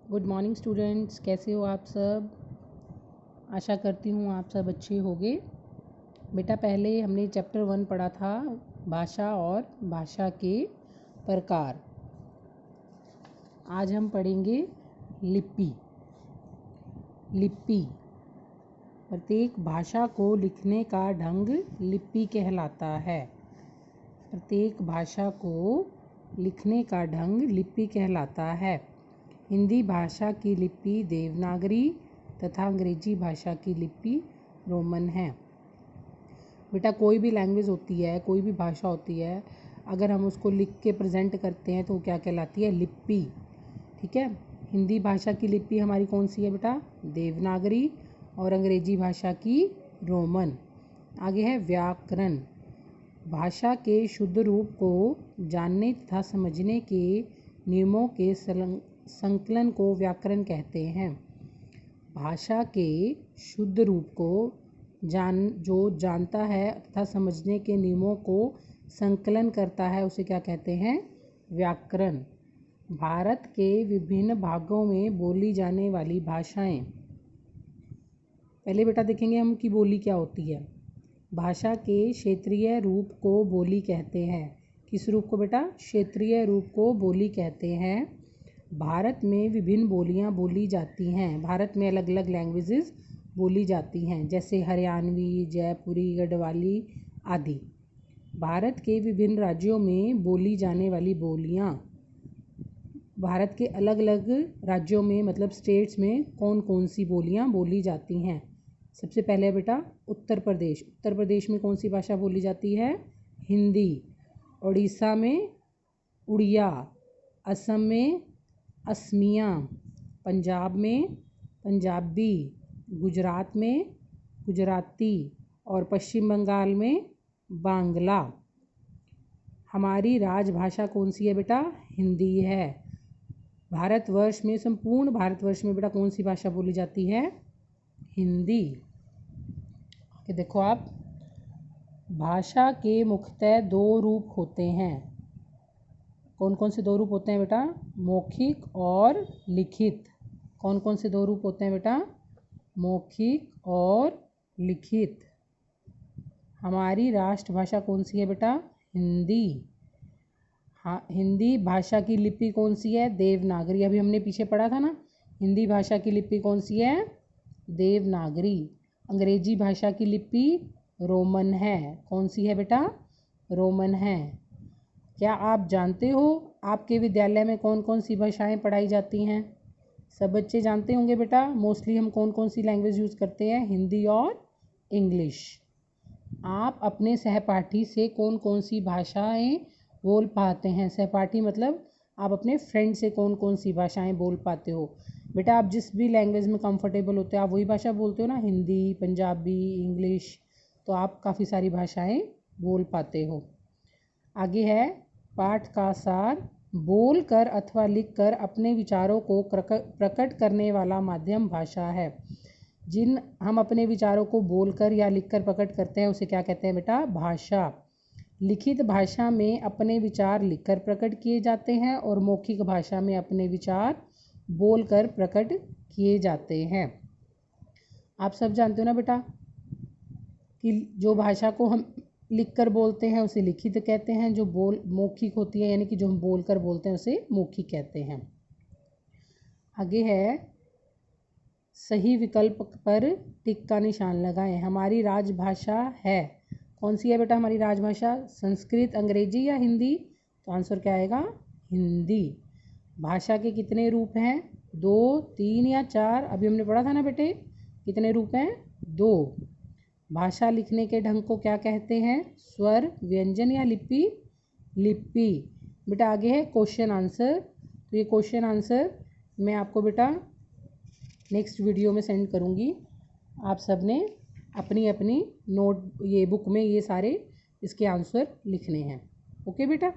Good morning students, कैसे हो आप सब। आशा करती हूँ आप सब अच्छे होंगे। बेटा पहले हमने चैप्टर 1 पढ़ा था, भाषा और भाषा के प्रकार। आज हम पढ़ेंगे लिपि। लिपि प्रत्येक भाषा को लिखने का ढंग लिपि कहलाता है। प्रत्येक भाषा को लिखने का ढंग लिपि कहलाता है। हिंदी भाषा की लिपि देवनागरी तथा अंग्रेजी भाषा की लिपि रोमन है। बेटा कोई भी लैंग्वेज होती है, कोई भी भाषा होती है, अगर हम उसको लिख के प्रेजेंट करते हैं तो वो क्या कहलाती है? लिपि। ठीक है। हिंदी भाषा की लिपि हमारी कौन सी है बेटा? देवनागरी। और अंग्रेजी भाषा की रोमन। आगे है व्याकरण। भाषा के शुद्ध रूप को जानने तथा समझने के नियमों के संकलन को व्याकरण कहते हैं। भाषा के शुद्ध रूप को जो जानता है तथा समझने के नियमों को संकलन करता है उसे क्या कहते हैं? व्याकरण। भारत के विभिन्न भागों में बोली जाने वाली भाषाएं। पहले बेटा देखेंगे हम कि बोली क्या होती है। भाषा के क्षेत्रीय रूप को बोली कहते हैं। किस रूप को बेटा? क्षेत्रीय रूप को बोली कहते हैं। भारत में विभिन्न बोलियां बोली जाती हैं। भारत में अलग अलग लैंग्वेजेस बोली जाती हैं, जैसे हरियाणवी, जयपुरी, गढ़वाली आदि। भारत के विभिन्न राज्यों में बोली जाने वाली बोलियां। भारत के अलग अलग राज्यों में मतलब स्टेट्स में कौन कौन सी बोलियां बोली जाती हैं। सबसे पहले बेटा उत्तर प्रदेश। उत्तर प्रदेश में कौन सी भाषा बोली जाती है? हिंदी। उड़ीसा में उड़िया। असम में असमिया। पंजाब में पंजाबी। गुजरात में गुजराती। और पश्चिम बंगाल में बांग्ला। हमारी राजभाषा कौन सी है बेटा? हिंदी है। भारतवर्ष में, संपूर्ण भारतवर्ष में बेटा कौन सी भाषा बोली जाती है? हिंदी। देखो आप, भाषा के मुख्यतः 2 रूप होते हैं। कौन कौन से 2 रूप होते हैं बेटा? मौखिक और लिखित। कौन कौन से 2 रूप होते हैं बेटा? मौखिक और लिखित। हमारी राष्ट्रभाषा कौन सी है बेटा? हिंदी। हाँ, हिंदी भाषा की लिपि कौन सी है? देवनागरी। अभी हमने पीछे पढ़ा था ना, हिंदी भाषा की लिपि कौन सी है? देवनागरी। अंग्रेजी भाषा की लिपि रोमन है। कौन सी है बेटा? रोमन है। क्या आप जानते हो आपके विद्यालय में कौन कौन सी भाषाएं पढ़ाई जाती हैं? सब बच्चे जानते होंगे बेटा। मोस्टली हम कौन कौन सी लैंग्वेज यूज़ करते हैं? हिंदी और इंग्लिश। आप अपने सहपाठी से कौन कौन सी भाषाएं बोल पाते हैं? सहपाठी मतलब आप अपने फ्रेंड से कौन कौन सी भाषाएं बोल पाते हो? बेटा आप जिस भी लैंग्वेज में कंफर्टेबल होते हो आप वही भाषा बोलते हो ना। हिंदी, पंजाबी, इंग्लिश, तो आप काफ़ी सारी भाषाएं बोल पाते हो। आगे है पाठ का सार। बोल कर अथवा लिख कर अपने विचारों को प्रकट करने वाला माध्यम भाषा है। जिन हम अपने विचारों को बोलकर या लिखकर प्रकट करते हैं उसे क्या कहते हैं बेटा? भाषा। लिखित भाषा में अपने विचार लिखकर प्रकट किए जाते हैं और मौखिक भाषा में अपने विचार बोलकर प्रकट किए जाते हैं। आप सब जानते हो ना बेटा कि जो भाषा को हम लिखकर बोलते हैं उसे लिखित कहते हैं, जो मौखिक होती है यानी कि जो हम बोलकर बोलते हैं उसे मौखिक कहते हैं। आगे है सही विकल्प पर टिक का निशान लगाएं। हमारी राजभाषा है। कौन सी है बेटा हमारी राजभाषा? संस्कृत, अंग्रेजी या हिंदी? तो आंसर क्या आएगा? हिंदी। भाषा के कितने रूप हैं? 2, 3 या 4? अभी हमने पढ़ा था ना बेटे, कितने रूप हैं? 2। भाषा लिखने के ढंग को क्या कहते हैं? स्वर, व्यंजन या लिपि? लिपि। बेटा आगे है क्वेश्चन आंसर। तो ये क्वेश्चन आंसर मैं आपको बेटा नेक्स्ट वीडियो में सेंड करूँगी। आप सब ने अपनी अपनी नोट ये बुक में ये सारे इसके आंसर लिखने हैं। ओके बेटा।